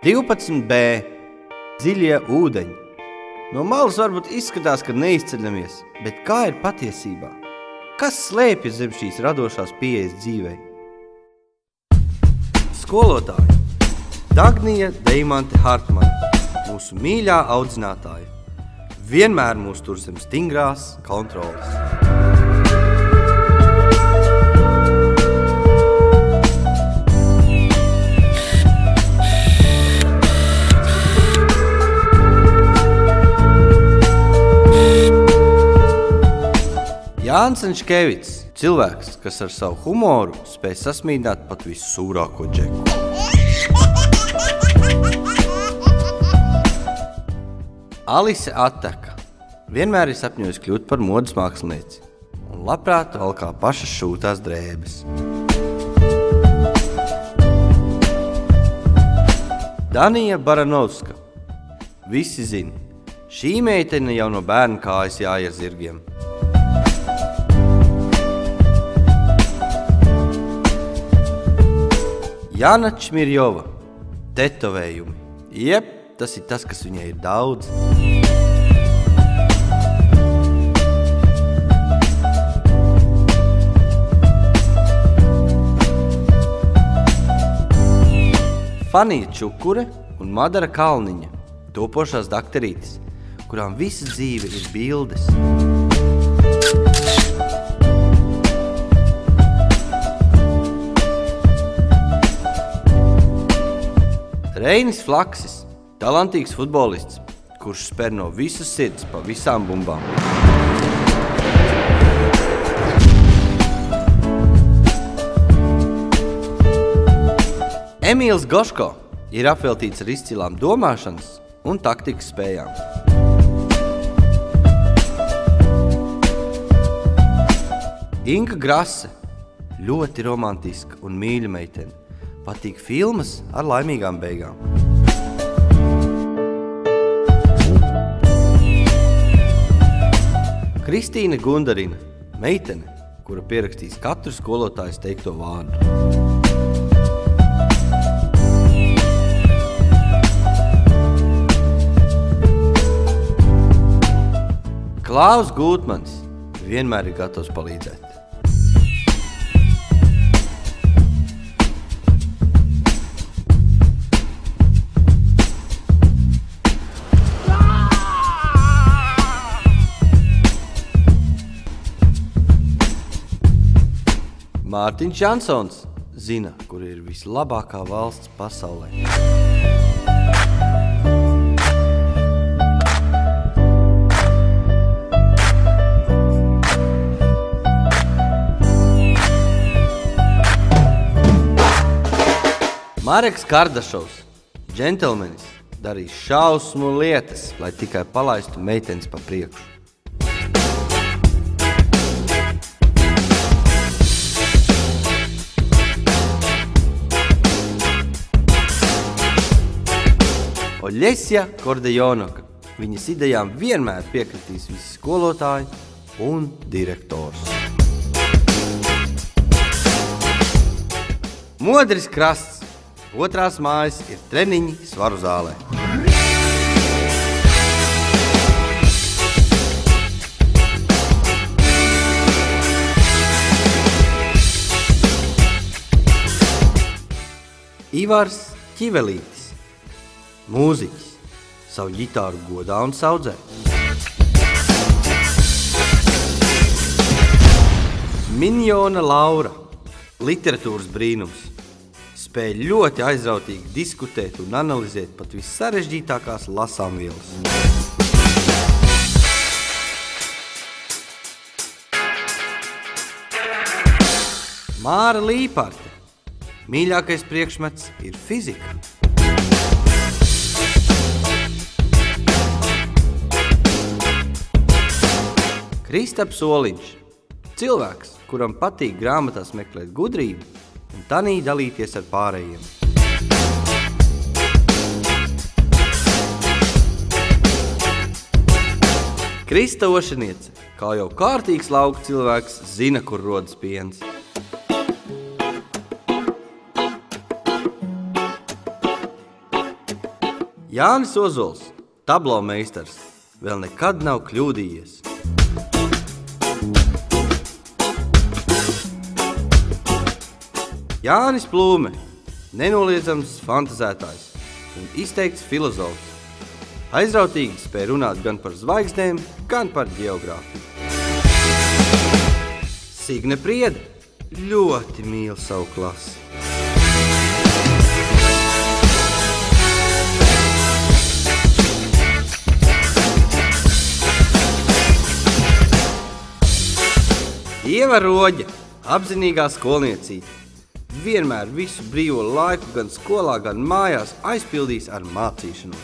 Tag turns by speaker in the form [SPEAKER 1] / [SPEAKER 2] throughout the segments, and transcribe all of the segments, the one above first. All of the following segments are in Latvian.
[SPEAKER 1] 12B. Dziļie ūdeņi. No malas varbūt izskatās, ka neizceļamies, bet kā ir patiesībā? Kas slēpjas zem šīs radošās pieejas dzīvei? Skolotāji Dagnija Deimante Hartmane, mūsu mīļā audzinātāja, vienmēr mūs tur zem stingrās kontroles. Jānis Enškevits, cilvēks, kas ar savu humoru spēj sasmīdināt pat vissūrāko džeku. Alise Atteka vienmēr ir sapņojusi kļūt par modes mākslinieci un labprāt valkā pašas šūtās drēbes. Danija Baranovska. Visi zina, šī meitene jau no bērna kājas jāja ar zirgiem. Jana Čmirjova. Tetovējumi. Jep, tas ir tas, kas viņai ir daudz. Fanija Čukure un Madara Kalniņa, topošās dakterītes, kurām visa dzīve ir bildes. Reinis Flaksis, talantīgs futbolists, kurš spēr no visas sirds pa visām bumbām. Emīls Goško ir apveltīts ar izcilām domāšanas un taktikas spējām. Inga Grase, ļoti romantiska un mīļa meitene. Patīk filmas ar laimīgām beigām. Kristīna Gundarina, meitene, kura pierakstīs katru skolotājas teikto vārdu. Klaus Gūtmans vienmēr ir gatavs palīdzēt. Mārtiņš Jansons zina, kur ir vislabākā valsts pasaulē. Mareks Kardašovs, džentelmenis, darīs šausmu lietas, lai tikai palaistu meitenes pa priekšu. Oļesja Kordejonoka. Viņas idejām vienmēr piekritīs visi skolotāji un direktors. Modris Krasts. Otrās mājas ir treniņi svaru zālē. Ivars Ķivelītis. Mūziķis, savu ģitāru godā un saudzē. Minjona Laura, literatūras brīnums, spēj ļoti aizrautīgi diskutēt un analizēt pat vissarežģītākās lasāmvielas. Māra Līparte, mīļākais priekšmets ir fizika. Kristaps Soliņš, cilvēks, kuram patīk grāmatās meklēt gudrību un tanī dalīties ar pārējiem. Krista Ošaniece, kā jau kārtīgs lauku cilvēks, zina, kur rodas piens. Jānis Ozols, tablo meistars, vēl nekad nav kļūdījies. Jānis Plūme, nenoliedzams fantazētājs un izteikts filozofs. Aizrautīgi spēj runāt gan par zvaigznēm, gan par ģeogrāfiju. Signe Priede ļoti mīl savu klasi. Ieva Roģe, apzinīgā skolniecīte, vienmēr visu brīvo laiku gan skolā, gan mājās aizpildīs ar mācīšanos.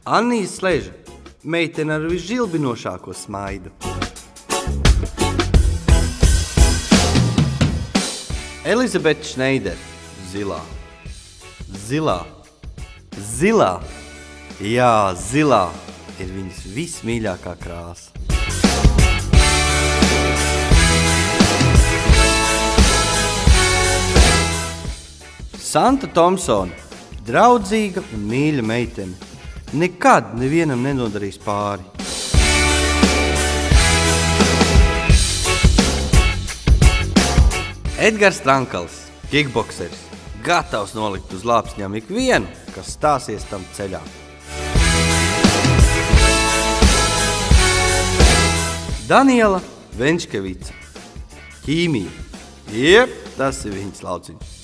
[SPEAKER 1] Annija Sleža, meitene ar visžilbinošāko smaidu. Elizabete Šneider, zilā. Zilā. Zilā. Jā, zilā ir viņas vismīļākā krāsa. Santa Tomsone, draudzīga un mīļa meitene, nekad nevienam nenodarīs pāri. Edgars Trankals, kickbokseris, gatavs nolikt uz lāpsņām ikvienu, kas stāsies tam ceļā. Daniela Venčkevica, ķīmija. Jep, tas ir viņas lauciņš.